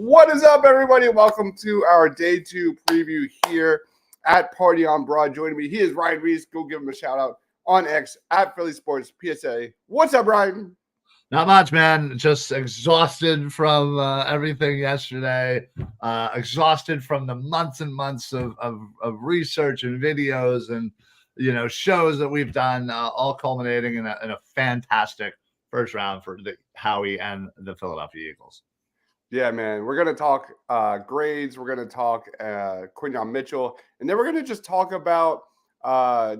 What is up, everybody? Welcome to our day two preview here at Party on Broad. Joining me, he is Ryan Reese. Go give him a shout out on X at Philly Sports PSA. What's up, Ryan? Not much, man. Just exhausted from everything yesterday. Exhausted from the months and months of research and videos and shows that we've done, all culminating in a fantastic first round for the Howie and the Philadelphia Eagles. Yeah, man. We're going to talk grades. We're going to talk Quinyon Mitchell. And then we're going to just talk about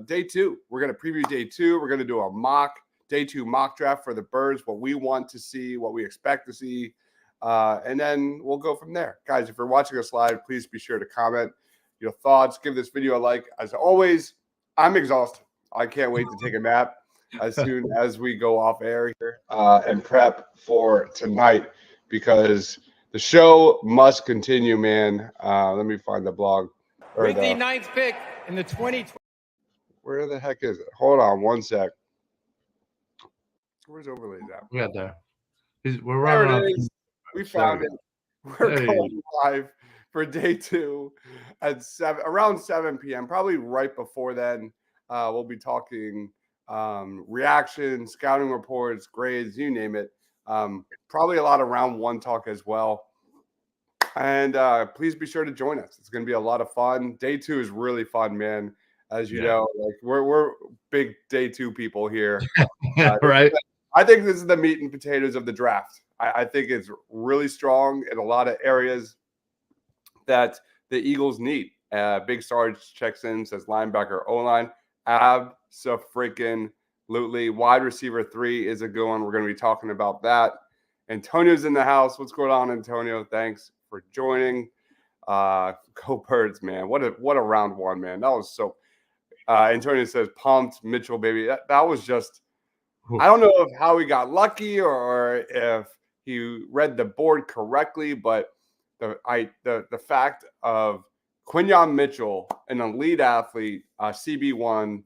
day two. We're going to preview day two. We're going to do a day two mock draft for the Birds, what we want to see, what we expect to see. And then we'll go from there. Guys, if you're watching us live, please be sure to comment your thoughts. Give this video a like. As always, I'm exhausted. I can't wait to take a nap as soon as we go off air here and prep for tonight, because the show must continue, man. Let me find the blog. With the ninth pick in the 2020. Where the heck is it? Hold on one sec. Where's overlays at? We got there. We're running up. We found it. We're going live for day two at around 7 p.m. Probably right before then. We'll be talking reactions, scouting reports, grades, you name it. Probably a lot of round one talk as well. And please be sure to join us. It's going to be a lot of fun. Day two is really fun, man. As you know, like we're big day two people here. Right. I think this is the meat and potatoes of the draft. I think it's really strong in a lot of areas that the Eagles need. Big Sarge checks in, says linebacker, O-line, abso-freaking-lutely. Wide receiver 3 is a good one. We're going to be talking about that. Antonio's in the house. What's going on, Antonio? Thanks for joining. Go Birds, man. What a round one, man. That was so Antonio says pumped. Mitchell, baby. That was just, I don't know if Howie got lucky or if he read the board correctly, but the fact of Quinyon Mitchell, an elite athlete, CB1,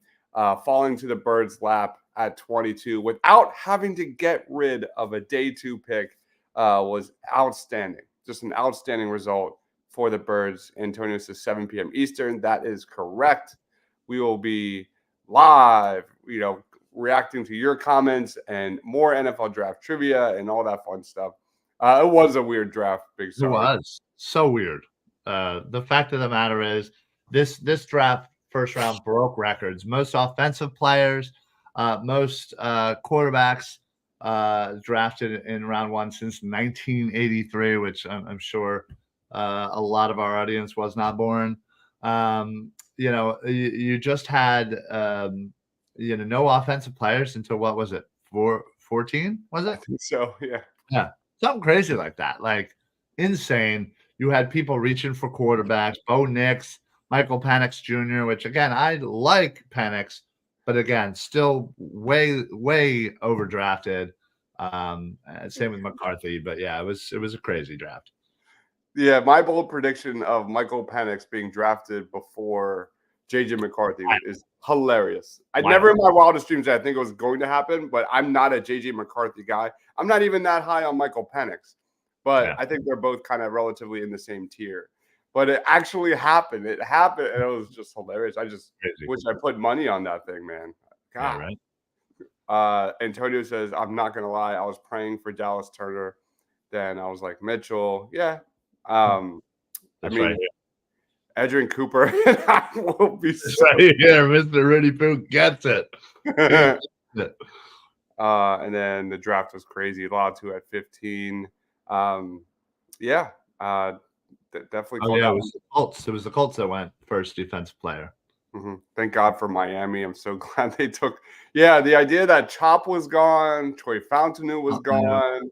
falling to the Birds' lap at 22 without having to get rid of a day two pick was outstanding. Just an outstanding result for the Birds. Antonio says 7 p.m. Eastern. That is correct. We will be live, reacting to your comments and more NFL draft trivia and all that fun stuff. It was a weird draft, Big Star. It was so weird. The fact of the matter is, this draft first round broke records. Most offensive players, most quarterbacks drafted in round one since 1983, which I'm sure a lot of our audience was not born. You just had no offensive players until, what was it, 14? Was it? I think so, yeah. Yeah, something crazy like that, like insane. You had people reaching for quarterbacks, Bo Nix, Michael Penix Jr., which, again, I like Penix, but again, still way overdrafted. Same with McCarthy, but yeah, it was a crazy draft. Yeah, my bold prediction of Michael Penix being drafted before J.J. McCarthy is hilarious. I never in my wildest dreams I think it was going to happen, but I'm not a J.J. McCarthy guy. I'm not even that high on Michael Penix, but I think they're both kind of relatively in the same tier. But it actually happened. It happened, and it was just hilarious. I just wish I put money on that thing, man. God. Yeah, right. Antonio says, I'm not going to lie. I was praying for Dallas Turner. Then I was like, Mitchell. Yeah. Right. Adrian Cooper and I will be right here. Mr. Rudy Poo gets it. And then the draft was crazy. Latu at 15. Definitely. It was the Colts. It was the Colts that went first defensive player. Mm-hmm. Thank God for Miami. I'm so glad they took. Yeah, the idea that Chop was gone, Troy Fountainu was gone.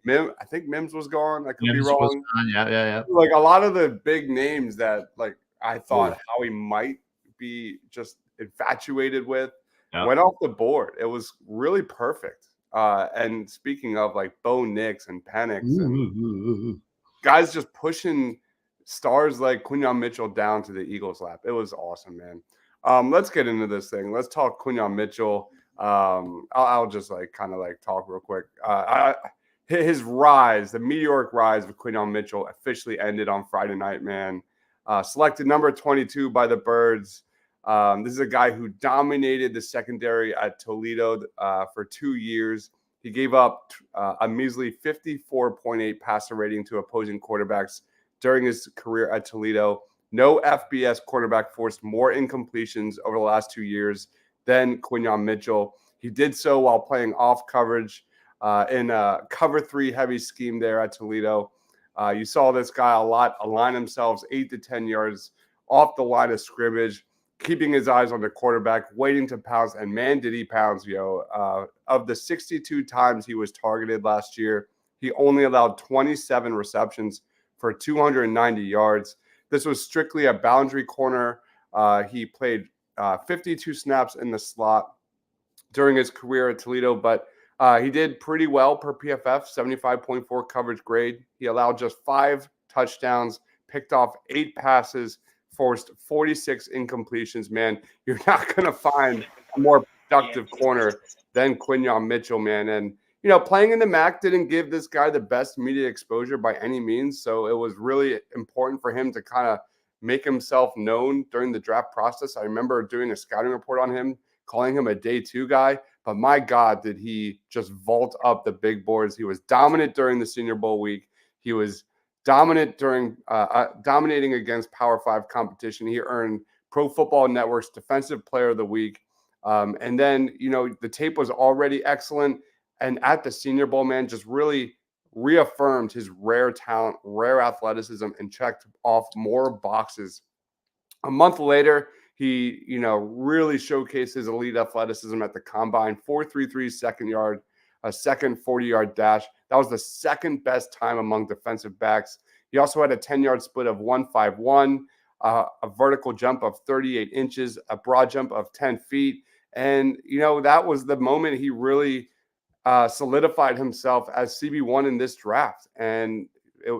I think Mims was gone. I could be wrong. Yeah. Like a lot of the big names that I thought Howie might be just infatuated with went off the board. It was really perfect. And speaking of Bo Nix and Penix and guys just pushing stars like Quinyon Mitchell down to the Eagles' lap. It was awesome, man. Let's get into this thing. Let's talk Quinyon Mitchell. I'll just talk real quick. his rise, the meteoric rise of Quinyon Mitchell, officially ended on Friday night, man. Selected number 22 by the Birds. This is a guy who dominated the secondary at Toledo for 2 years. He gave up a measly 54.8 passer rating to opposing quarterbacks during his career at Toledo. No FBS quarterback forced more incompletions over the last 2 years than Quinyon Mitchell. He did so while playing off coverage in a cover 3 heavy scheme there at Toledo. You saw this guy a lot align themselves 8 to 10 yards off the line of scrimmage, keeping his eyes on the quarterback, waiting to pounce, and man, did he pounce, yo. Of the 62 times he was targeted last year, he only allowed 27 receptions for 290 yards. This was strictly a boundary corner. He played 52 snaps in the slot during his career at Toledo, but he did pretty well per PFF, 75.4 coverage grade. He allowed just 5 touchdowns, picked off 8 passes, forced 46 incompletions. Man, you're not going to find a more productive corner than Quinyon Mitchell, man. And, playing in the MAC didn't give this guy the best media exposure by any means. So it was really important for him to kind of make himself known during the draft process. I remember doing a scouting report on him, calling him a day 2 guy. But my God, did he just vault up the big boards. He was dominant during the Senior Bowl week. He was dominant during dominating against Power 5 competition. He earned Pro Football Network's Defensive Player of the Week. And then, the tape was already excellent. And at the Senior Bowl, man, just really reaffirmed his rare talent, rare athleticism, and checked off more boxes. A month later, he, really showcased his elite athleticism at the combine. 4.33 second yard, a second 40-yard dash. That was the second best time among defensive backs. He also had a 10-yard split of 1.51, a vertical jump of 38 inches, a broad jump of 10 feet. And, that was the moment he really solidified himself as CB1 in this draft. And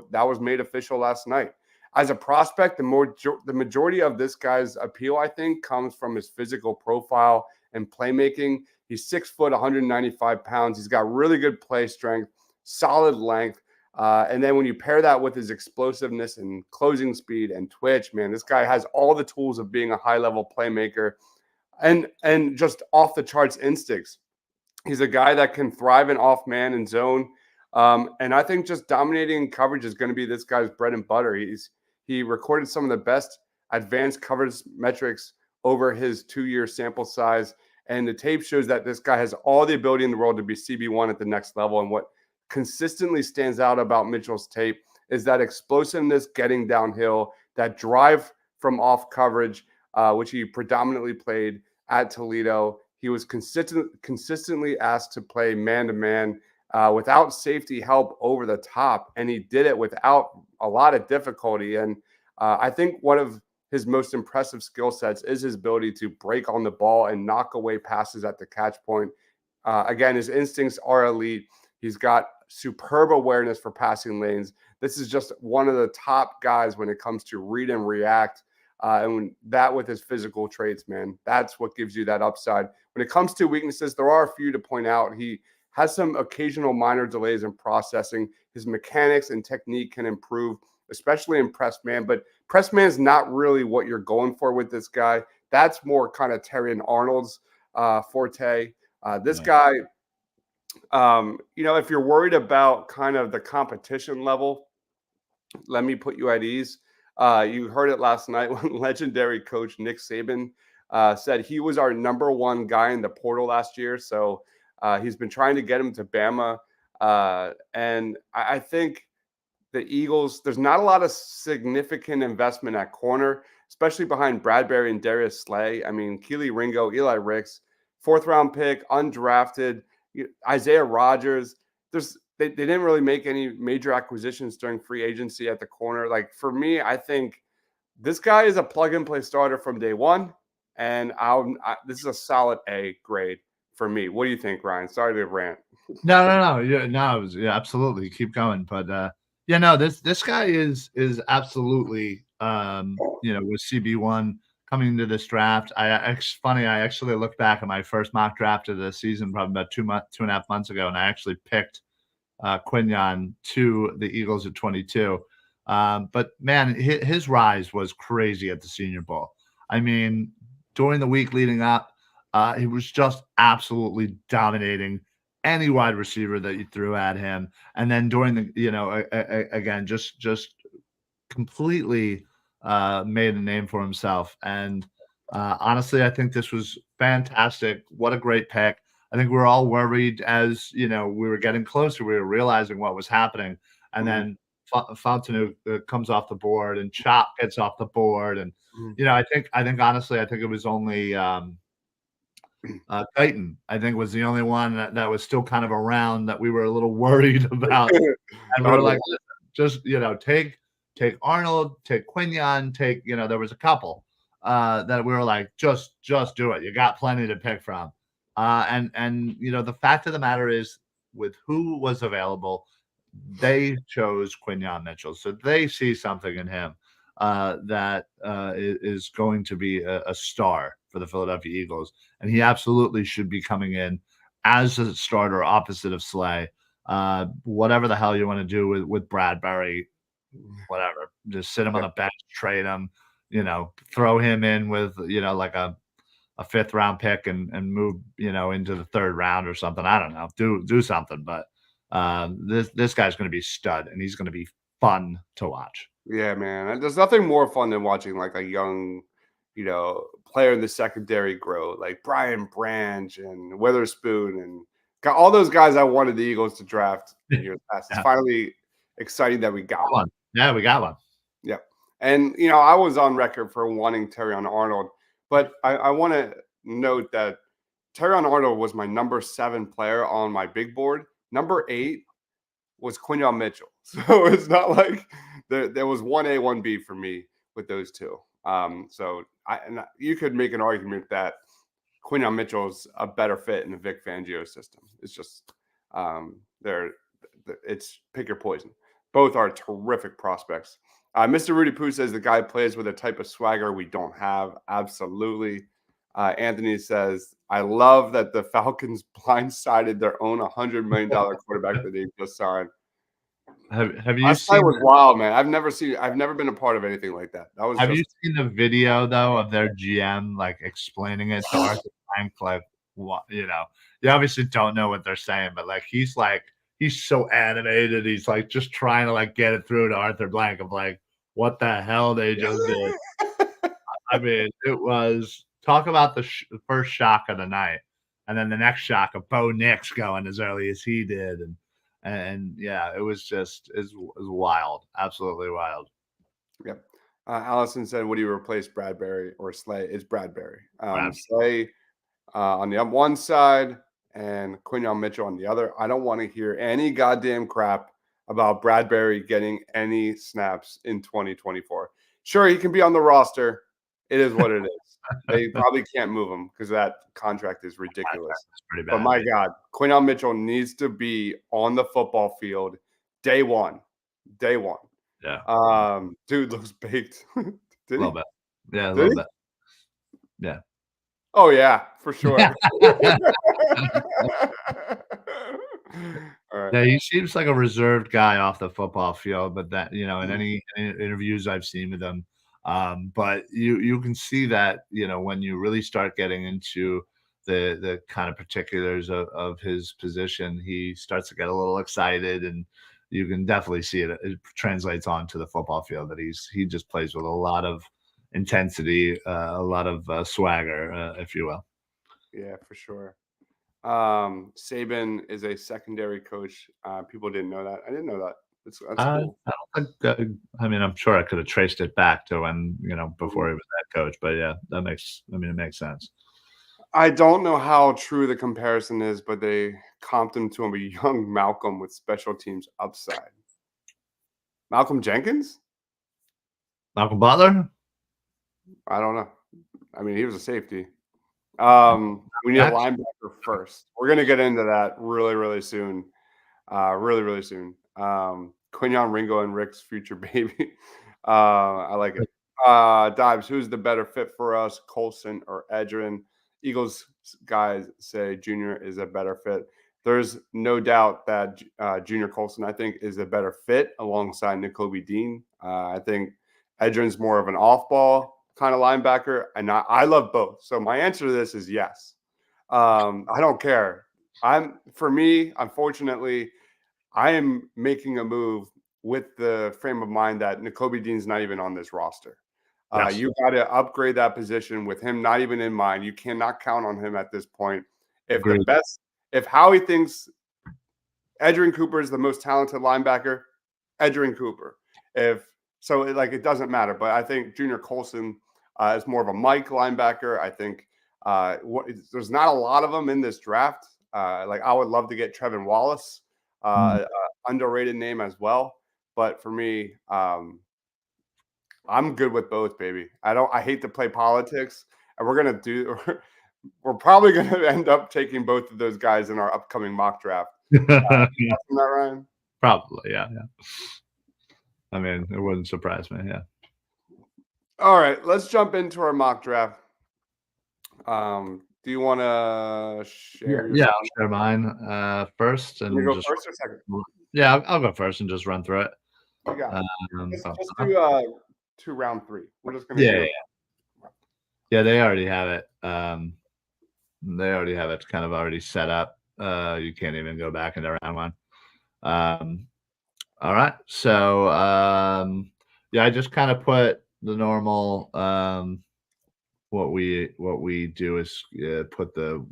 that was made official last night. As a prospect, the majority of this guy's appeal, I think, comes from his physical profile and playmaking. He's 6 foot, 195 pounds. He's got really good play strength, solid length. And then when you pair that with his explosiveness and closing speed and twitch, man, this guy has all the tools of being a high-level playmaker and just off-the-charts instincts. He's a guy that can thrive in off-man and zone. And I think just dominating in coverage is going to be this guy's bread and butter. He recorded some of the best advanced coverage metrics over his 2-year sample size. And the tape shows that this guy has all the ability in the world to be CB1 at the next level. And what consistently stands out about Mitchell's tape is that explosiveness getting downhill, that drive from off coverage, which he predominantly played at Toledo. He was consistently asked to play man-to-man without safety help over the top, and he did it without a lot of difficulty. And I think one of his most impressive skill sets is his ability to break on the ball and knock away passes at the catch point. Again, his instincts are elite. He's got superb awareness for passing lanes. This is just one of the top guys when it comes to read and react. And that with his physical traits, man, that's what gives you that upside. When it comes to weaknesses, there are a few to point out. He has some occasional minor delays in processing. His mechanics and technique can improve, especially in press man. But press man is not really what you're going for with this guy. That's more kind of Terrion Arnold's forte. This guy, if you're worried about kind of the competition level, let me put you at ease. You heard it last night when legendary coach Nick Saban said he was our number 1 guy in the portal last year. So he's been trying to get him to Bama. And I think the Eagles, there's not a lot of significant investment at corner, especially behind Bradbury and Darius Slay. I mean, Keely Ringo, Eli Ricks, 4th-round pick, undrafted, Isaiah Rodgers. They didn't really make any major acquisitions during free agency at the corner. Like, for me, I think this guy is a plug-and-play starter from day one, and this is a solid A grade for me. What do you think, Ryan? Sorry to rant. No. Yeah, absolutely. Keep going. But this guy is absolutely with CB1 coming into this draft. I actually looked back at my first mock draft of the season probably about 2.5 months ago, and I actually picked Quinyon to the Eagles at 22. But man, his rise was crazy at the Senior Bowl. I mean, during the week leading up, he was just absolutely dominating any wide receiver that you threw at him. And then during the, again, just completely made a name for himself. And honestly, I think this was fantastic. What a great pick. I think we were all worried as we were getting closer. We were realizing what was happening, and then Fontenot comes off the board, and Chop gets off the board, and I think honestly, I think it was only Guyton. I think was the only one that was still kind of around that we were a little worried about, and we were like, just take Arnold, take Quinyon, there was a couple that we were like, just do it. You got plenty to pick from. And the fact of the matter is, with who was available, they chose Quinyon Mitchell. So they see something in him that is going to be a star for the Philadelphia Eagles. And he absolutely should be coming in as a starter opposite of Slay. Whatever the hell you want to do with Bradbury, whatever. Just sit him on the bench, trade him, throw him in with, like a fifth round pick and move, into the third round or something. I don't know. Do something. But this guy's going to be stud, and he's going to be fun to watch. Yeah, man. There's nothing more fun than watching like a young, player in the secondary grow, like Brian Branch and Witherspoon and got all those guys I wanted the Eagles to draft in years past. It's finally exciting that we got one. Yeah, we got one. Yep. And I was on record for wanting Terrion Arnold, but I want to note that Terrion Arnold was my number 7 player on my big board. Number 8 was Quinyon Mitchell. So it's not like there was 1A, 1B for me with those two. So you could make an argument that Quinyon Mitchell's a better fit in the Vic Fangio system. It's just it's pick your poison. Both are terrific prospects. Mr. Rudy Poo says the guy plays with a type of swagger we don't have. Absolutely. Anthony says, I love that the Falcons blindsided their own $100 million quarterback that they just signed. Have you seen? That was wild, man. I've never been a part of anything like that. Have you seen the video though of their GM like explaining it to Arthur Blank? Like, what you obviously don't know what they're saying, but he's so animated. He's like just trying to get it through to Arthur Blank of what the hell they just did. I mean, it was talk about the first shock of the night, and then the next shock of Bo Nix going as early as he did, and yeah, it was wild, absolutely wild. Yep. Allison said, "Would you replace Bradbury or Slay?" It's Bradbury. Slay on the one side and Quinyon Mitchell on the other. I don't want to hear any goddamn crap about Bradbury getting any snaps in 2024. Sure, he can be on the roster. It is what it is. They probably can't move him because that contract is ridiculous. Pretty bad, but my God, Quinyon Mitchell needs to be on the football field day one. Day one. Yeah. Dude looks baked. A little bit. Yeah, a Did little he? bit. Yeah. Oh yeah, for sure. All right. Yeah, he seems like a reserved guy off the football field, but that in any interviews I've seen with him, but you can see that when you really start getting into the kind of particulars of his position, he starts to get a little excited, and you can definitely see it. It translates onto the football field that he just plays with a lot of intensity, a lot of swagger, if you will. Yeah, for sure. Saban is a secondary coach. People didn't know that. I didn't know that. That's cool. I don't think. I mean, I'm sure I could have traced it back to when before he was that coach. But yeah, it makes sense. I don't know how true the comparison is, but they comped him to a young Malcolm with special teams upside. Malcolm Jenkins? Malcolm Butler? I don't know. I mean, he was a safety. We need a linebacker first. We're going to get into that really, really soon. Really, really soon. Quinyon, Ringo, and Rick's future baby. I like it. Dives, who's the better fit for us, Colson or Edgerrin? Eagles guys say Junior is a better fit. there's no doubt that Junior Colson, I think, is a better fit alongside Nakobe Dean. I think Edgerrin's more of an off-ball kind of linebacker, and I love both. So my answer to this is yes. I don't care. For me, unfortunately, I am making a move with the frame of mind that Nakobe Dean's not even on this roster. Yes. You got to upgrade that position with him not even in mind. You cannot count on him at this point. Agreed. If Howie thinks Edgerrin Cooper is the most talented linebacker, Edgerrin Cooper. It doesn't matter. But I think Junior Colson is more of a Mike linebacker. I think there's not a lot of them in this draft. I would love to get Trevin Wallace, underrated name as well. But for me, I'm good with both, baby. I hate to play politics, and we're probably gonna end up taking both of those guys in our upcoming mock draft. Isn't that Ryan? Probably, yeah. I mean, it wouldn't surprise me, yeah. All right, let's jump into our mock draft. Do you want to share? Yeah, I'll share mine first. And you go first or second? Yeah, I'll go first and just run through it. You got it. Just do to round 3. We're just gonna Yeah, they already have it. They already have it kind of already set up. You can't even go back into round 1. All right. So I just kind of put the normal what we do is put the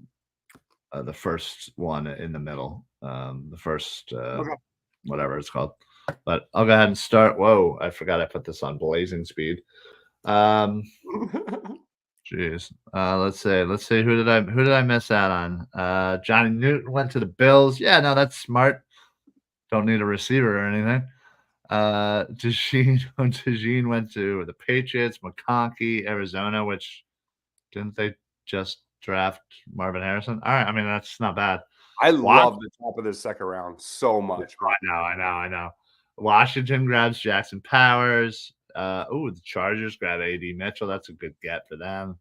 first one in the middle. The first whatever it's called. But I'll go ahead and start. Whoa, I forgot I put this on blazing speed. Jeez. Let's see. Who did I miss out on? Johnny Newton went to the Bills. Yeah, no, that's smart. Don't need a receiver or anything. Tajin went to the Patriots. McConkey, Arizona, which didn't they just draft Marvin Harrison? All right, I mean that's not bad. I love the top of the second round so much. I know. Washington grabs Jackson Powers. The Chargers grab A.D. Mitchell. That's a good get for them.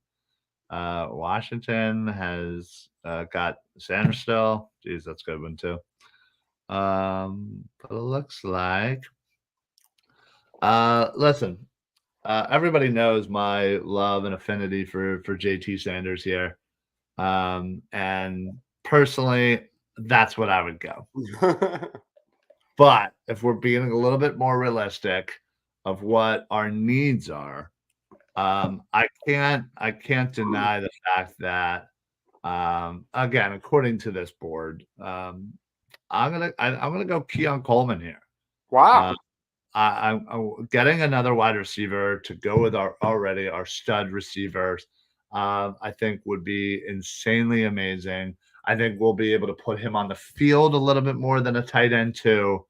Washington has got Sanders still. Jeez, that's a good one too. But it looks like listen, everybody knows my love and affinity for JT Sanders here. And personally, that's what I would go. But if we're being a little bit more realistic of what our needs are, I can't deny the fact that again, according to this board, I'm gonna go Quinyon Coleman here. Wow. I'm getting another wide receiver to go with our stud receivers. I think would be insanely amazing. I think we'll be able to put him on the field a little bit more than a tight end too.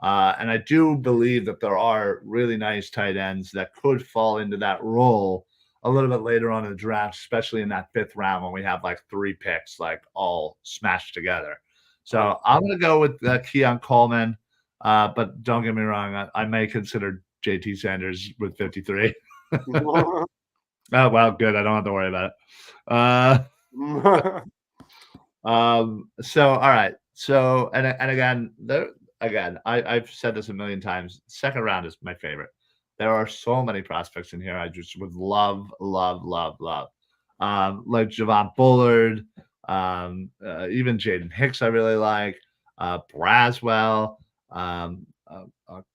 And I do believe that there are really nice tight ends that could fall into that role a little bit later on in the draft, especially in that 5th round when we have like 3 picks like all smashed together. So I'm going to go with Quinyon Coleman. But don't get me wrong, I may consider JT Sanders with 53. Oh, well, good. I don't have to worry about it. So, all right. So, and again, I've said this a million times. Second round is my favorite. There are so many prospects in here I just would love. Like Javon Bullard, even Jaden Hicks I really like, Braswell,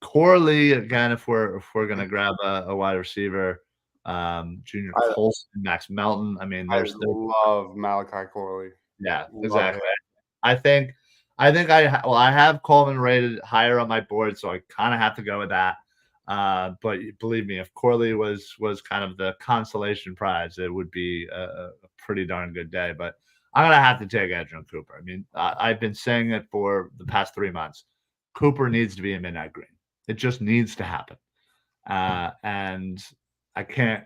Corley again if we're gonna grab a wide receiver, Junior Colson, Max Melton. I mean, I love Malachi Corley. Yeah, exactly. I think I have Coleman rated higher on my board, so I kind of have to go with that. But believe me, if Corley was kind of the consolation prize, it would be a pretty darn good day. But I'm gonna have to take Edgerrin Cooper. I mean, I've been saying it for the past 3 months. Cooper needs to be a midnight green. It just needs to happen. And I can't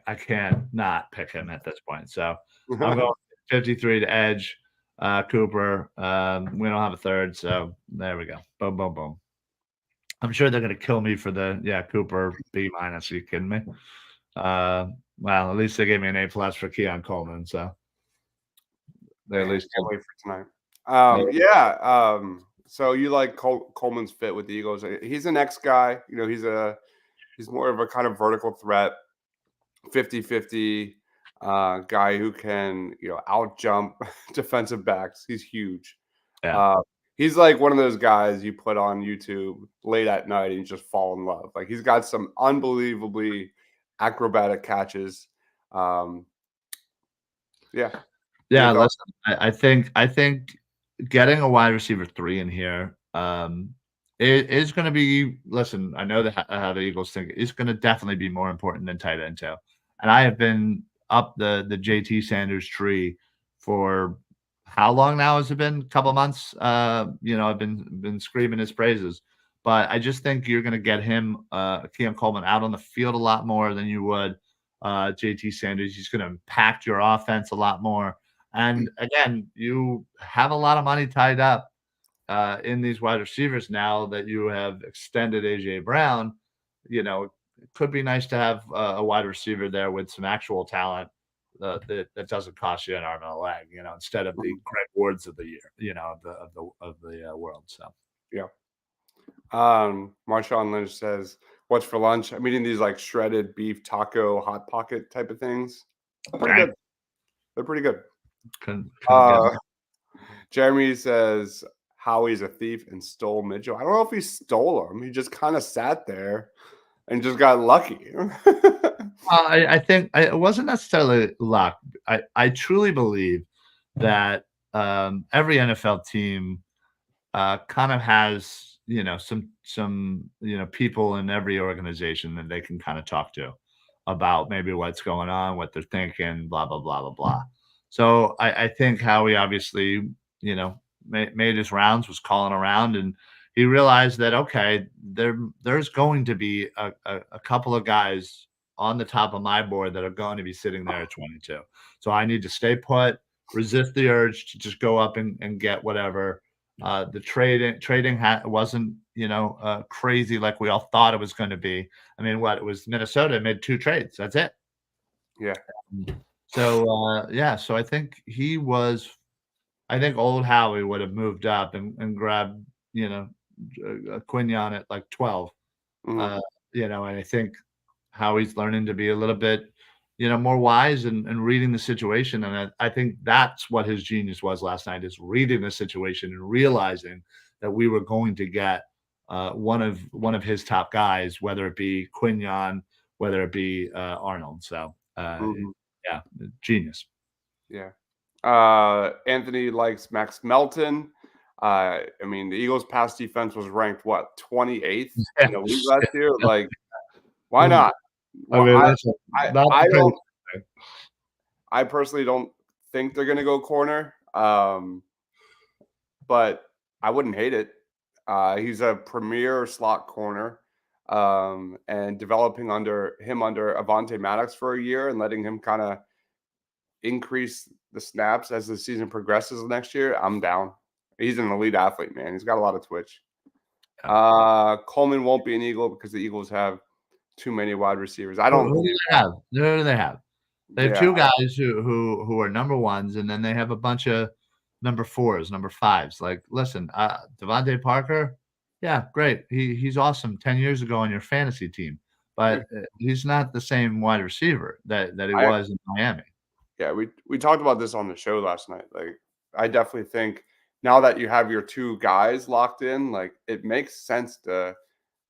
not pick him at this point. So I'm going 53 to edge. Cooper. We don't have a third, so there we go. Boom, boom, boom. I'm sure they're gonna kill me for the Cooper B-. Are you kidding me? Well, at least they gave me an A+ for Quinyon Coleman, so they at least can't wait for tonight. Yeah. So you like Coleman's fit with the Eagles? He's an X guy. You know, he's more of a kind of vertical threat, 50-50 guy who can out jump defensive backs. He's huge. Yeah. He's like one of those guys you put on YouTube late at night and you just fall in love. Like he's got some unbelievably acrobatic catches. Yeah. Yeah, listen, I think getting a wide receiver 3 in here, it is gonna be listen, I know that how the Eagles think it's gonna definitely be more important than tight end 2. And I have been up the JT Sanders tree for how long now has it been? Couple months? I've been screaming his praises. But I just think you're gonna get him, Keon Coleman out on the field a lot more than you would, JT Sanders. He's gonna impact your offense a lot more. And again, you have a lot of money tied up in these wide receivers now that you have extended AJ Brown. It could be nice to have a wide receiver there with some actual talent that doesn't cost you an arm and a leg. Instead of the Greg Wards of the year. Of the world. So yeah. Marshawn Lynch says, "What's for lunch?" I'm eating these like shredded beef taco hot pocket type of things. Pretty good. They're pretty good. Couldn't Jeremy says Howie's a thief and stole Mitchell. I don't know if he stole him. He just kind of sat there and just got lucky. I think it wasn't necessarily luck. I truly believe that every NFL team kind of has some people in every organization that they can kind of talk to about maybe what's going on, what they're thinking, blah blah blah blah blah. So I think Howie obviously made his rounds, was calling around, and he realized that okay, there's going to be a couple of guys on the top of my board that are going to be sitting there at 22. So I need to stay put, resist the urge to just go up and get whatever. The trading wasn't crazy like we all thought it was going to be. I mean, it was Minnesota made 2 trades. That's it. Yeah. So so I think old Howie would have moved up and grabbed a Quinyon at like 12. Mhm. And I think Howie's learning to be a little bit more wise and reading the situation. And I think that's what his genius was last night, is reading the situation and realizing that we were going to get one of his top guys, whether it be Quinyon, whether it be Arnold. So Mhm. yeah, genius. Yeah. Anthony likes Max Melton. I mean, the Eagles' pass defense was ranked what 28th in the league last year. Like, why not? I Well, mean, listen, I don't. I personally don't think they're going to go corner, but I wouldn't hate it. He's a premier slot corner, and developing under Avonte Maddox for a year and letting him kind of increase the snaps as the season progresses next year. I'm down. He's an elite athlete, man. He's got a lot of twitch. Coleman won't be an Eagle because the Eagles have too many wide receivers. I don't Who do believe they have? Who do they have? They have Yeah. 2 guys who are number 1s, and then they have a bunch of number 4s, number 5s. Like, listen, Devontae Parker, yeah, great. He's awesome 10 years ago on your fantasy team, but he's not the same wide receiver that he was in Miami. Yeah, we talked about this on the show last night. Like, I definitely think now that you have your 2 guys locked in, like it makes sense to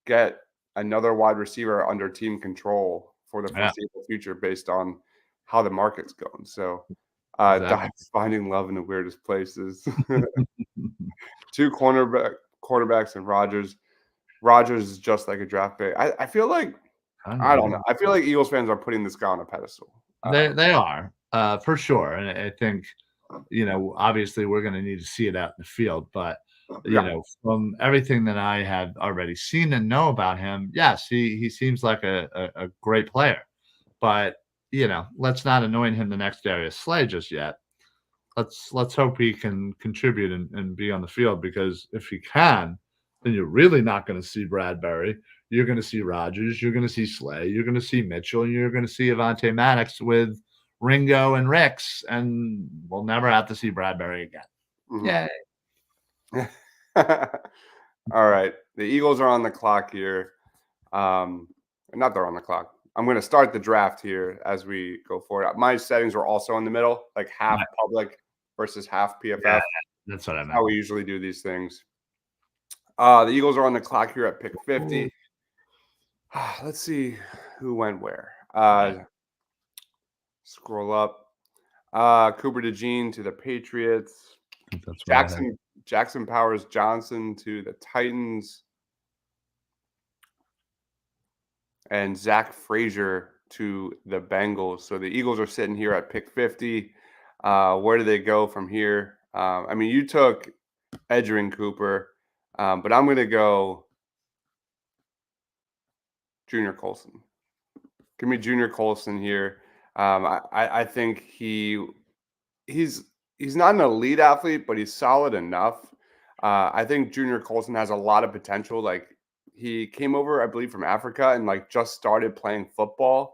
get another wide receiver under team control for the Yeah. foreseeable future based on how the market's going. So, Exactly. finding love in the weirdest places. 2 quarterbacks and Rodgers. Rodgers is just like a draft pick. I feel like I don't know. I feel like Eagles fans are putting this guy on a pedestal. They are, for sure, and I think, obviously we're gonna need to see it out in the field, but, from everything that I have already seen and know about him, yes, he seems like a great player, but, let's not anoint him the next Darius Slay just yet. Let's hope he can contribute and be on the field, because if he can, then you're really not gonna see Bradbury. You're gonna see Rodgers, you're gonna see Slay, you're gonna see Mitchell, and you're gonna see Avonte Maddox with Ringo and Ricks, and we'll never have to see Bradbury again. Mhm. Yay. All right. The Eagles are on the clock here. Not they're on the clock. I'm going to start the draft here as we go forward. My settings are also in the middle, like half public versus half PFF. Yeah, that's what I meant. How we usually do these things. The Eagles are on the clock here at pick 50. Let's see who went where. Scroll up. Cooper DeJean to the Patriots. That's Jackson Powers Johnson to the Titans. And Zach Frazier to the Bengals. So the Eagles are sitting here at pick 50. Where do they go from here? I mean, you took Edgerrin Cooper, but I'm going to go Junior Colson. Give me Junior Colson here. I think he's not an elite athlete, but he's solid enough. I think Junior Colson has a lot of potential. Like, he came over, I believe, from Africa and like just started playing football.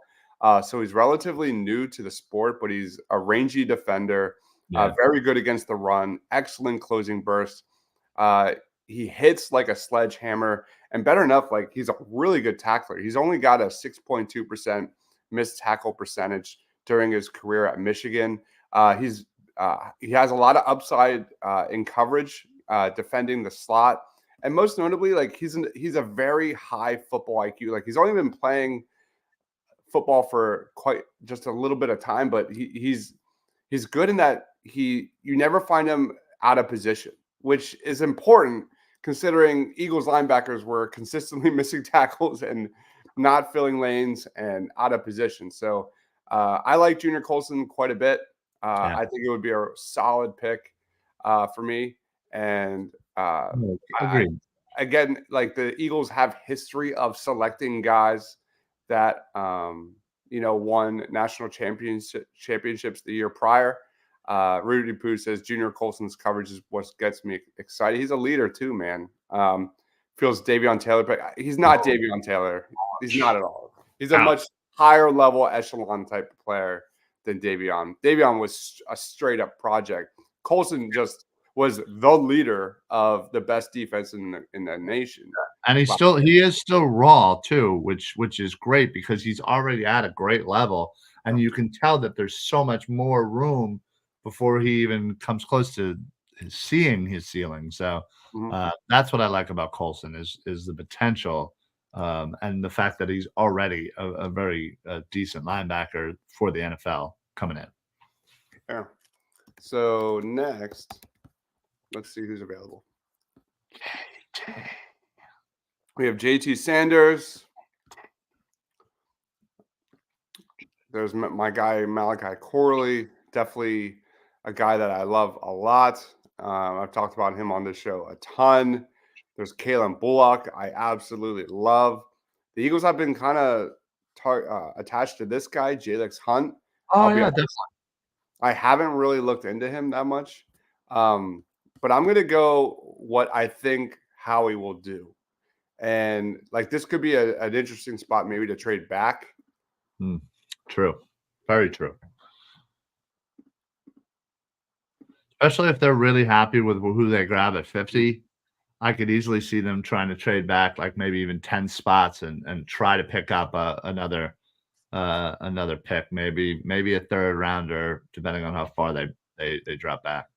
So he's relatively new to the sport, but he's a rangy defender, very good against the run, excellent closing burst. He hits like a sledgehammer, and better enough, like, he's a really good tackler. He's only got a 6.2% missed tackle percentage during his career at Michigan. He has a lot of upside in coverage, defending the slot. And most notably, like, he's a very high football IQ. Like, he's only been playing football for quite just a little bit of time, but he's good in that you never find him out of position, which is important considering Eagles linebackers were consistently missing tackles and not filling lanes and out of position. So I like Junior Colson quite a bit. I think it would be a solid pick for me. And agreed. Again, like, the Eagles have history of selecting guys that won national championships the year prior. Rudy Poo says Junior Colson's coverage is what gets me excited. He's a leader too, man. Feels Davion Taylor, but he's not Davion Taylor. He's not at all. He's a much higher level echelon type of player than Davion. Davion was a straight up project. Colson just was the leader of the best defense in the nation. And he is still raw too, which is great because he's already at a great level, and you can tell that there's so much more room before he even comes close to seeing his ceiling. So that's what I like about Colson is the potential, and the fact that he's already a very decent linebacker for the NFL coming in. Yeah. So next, let's see who's available. We have JT Sanders. There's my guy, Malachi Corley. Definitely a guy that I love a lot. I've talked about him on this show a ton. There's Kalen Bullock. I absolutely love. The Eagles have been kind of attached to this guy, Jalix Hunt. Oh, yeah, definitely. I haven't really looked into him that much. But I'm going to go what I think Howie will do. And like, this could be an interesting spot maybe to trade back. True. Very true. Especially if they're really happy with who they grab at 50. I could easily see them trying to trade back like maybe even 10 spots and try to pick up another pick, maybe a third rounder, depending on how far they drop back.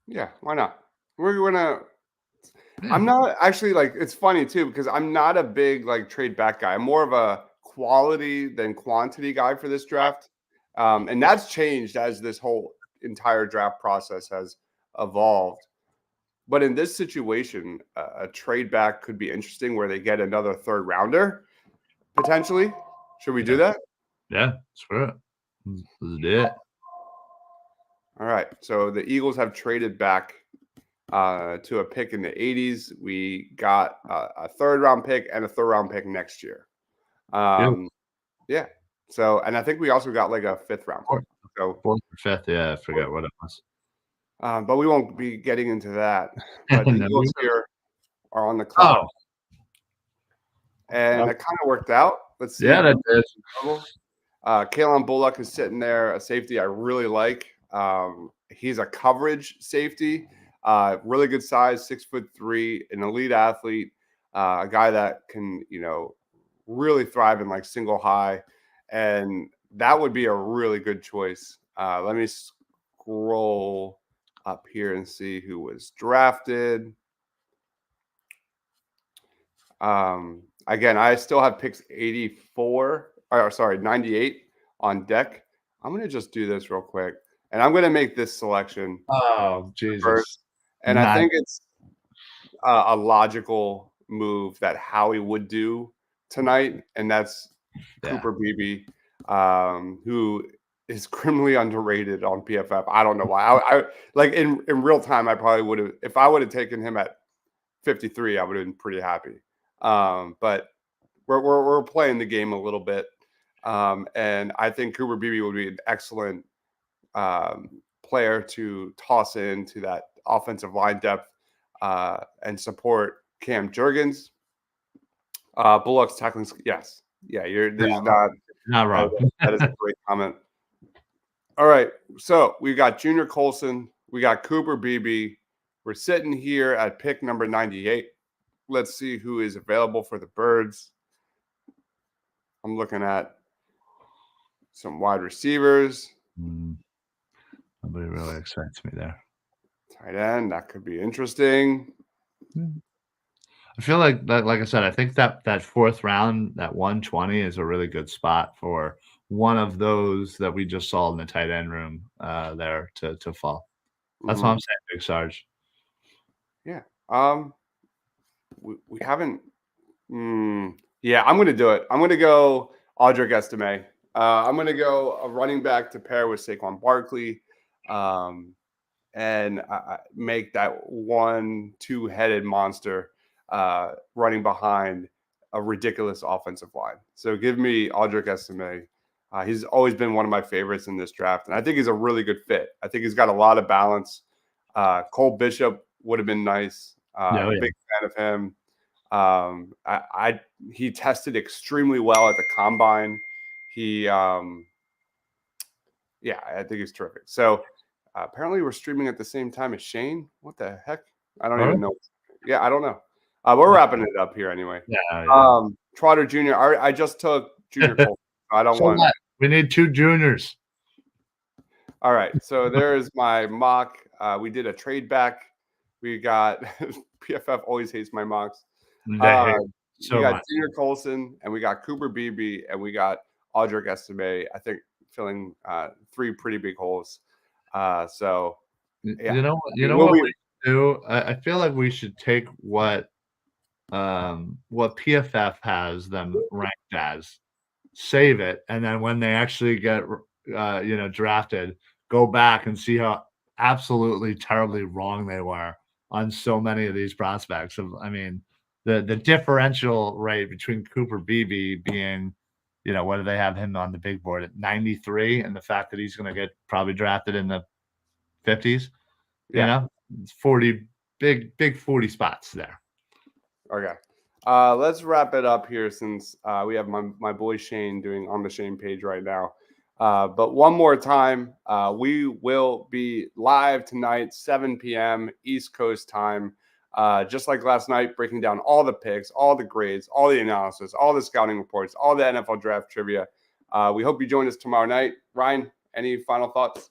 Yeah, why not? I'm not actually, like, it's funny too, because I'm not a big like trade back guy. I'm more of a quality than quantity guy for this draft. And that's changed as this whole entire draft process has evolved. But in this situation, a trade back could be interesting where they get another third rounder, potentially. Should we do that? Yeah, screw it. Let's do it. All right. So the Eagles have traded back to a pick in the 80s. We got a third round pick and a third round pick next year. Yeah. So, and I think we also got like a fifth round pick. So fourth or fifth, yeah, I forget what it was. But we won't be getting into that. But the Eagles here are on the clock. And it kind of worked out. Let's see. Yeah, that is. Kalen Bullock is sitting there, a safety I really like. He's a coverage safety, really good size, 6'3", an elite athlete, a guy that can, really thrive in like single high. And that would be a really good choice. Let me scroll up here and see who was drafted. Again, I still have picks 98 on deck. I'm going to just do this real quick. And I'm going to make this selection Oh, Jesus. first. And I think it's a logical move that Howie would do tonight. And that's Cooper Beebe, who is criminally underrated on PFF. I don't know why. I like in real time, I probably would have, if I would have taken him at 53, I would have been pretty happy. But we're playing the game a little bit. And I think Cooper Beebe would be an excellent player to toss into that offensive line depth and support Cam Jurgens. Bullock's tackling, yes. Yeah, there's not wrong. That is a great comment. All right, so we got Junior Colson, we got Cooper Beebe. We're sitting here at pick number 98. Let's see who is available for the Birds. I'm looking at some wide receivers. Nobody really excites me there. Tight end, that could be interesting. I feel like I said, I think that fourth round, that 120 is a really good spot for one of those that we just saw in the tight end room there to fall. That's what I'm saying, Big Sarge. Yeah. We haven't. Yeah, I'm going to do it. I'm going to go Audric Estime. I'm going to go a running back to pair with Saquon Barkley, and make that 1-2-headed monster running behind a ridiculous offensive line. So give me Audric Estime. He's always been one of my favorites in this draft, and I think he's a really good fit. I think he's got a lot of balance. Cole Bishop would have been nice. Big fan of him. He tested extremely well at the combine. I think he's terrific. So apparently we're streaming at the same time as Shane. What the heck? I don't even know. Yeah, I don't know. We're wrapping it up here anyway. Yeah. Trotter Jr. I just took Junior Cole. I don't want. We need 2 juniors. All right. So there's my mock. We did a trade back. We got PFF always hates my mocks. We got Junior Colson, and we got Cooper Beebe, and we got Audric Estime. I think filling 3 pretty big holes. So yeah. You know what we do? I feel like we should take what PFF has them ranked as, save it, and then when they actually get drafted, go back and see how absolutely terribly wrong they were on so many of these prospects. The differential rate between Cooper Beebe being, what do they have him on the big board at 93, and the fact that he's going to get probably drafted in the 50s, it's 40 big 40 spots there. Okay. Let's wrap it up here since we have my boy Shane doing On the Shane page right now. But one more time, we will be live tonight, 7 p.m. East Coast time. Just like last night, breaking down all the picks, all the grades, all the analysis, all the scouting reports, all the NFL draft trivia. We hope you join us tomorrow night. Ryan, any final thoughts?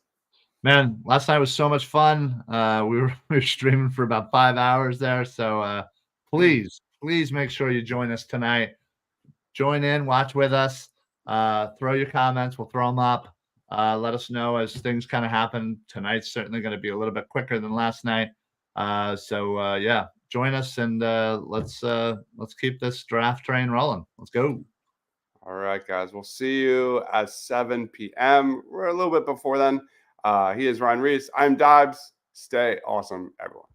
Man, last night was so much fun. We were streaming for about 5 hours there. So please make sure you join us tonight. Join in, watch with us. Throw your comments. We'll throw them up. Let us know as things kind of happen. Tonight's certainly going to be a little bit quicker than last night. So join us and let's keep this draft train rolling. Let's go. All right, guys. We'll see you at 7 p.m. We're a little bit before then. He is Ryan Reese. I'm Dobbs. Stay awesome, everyone.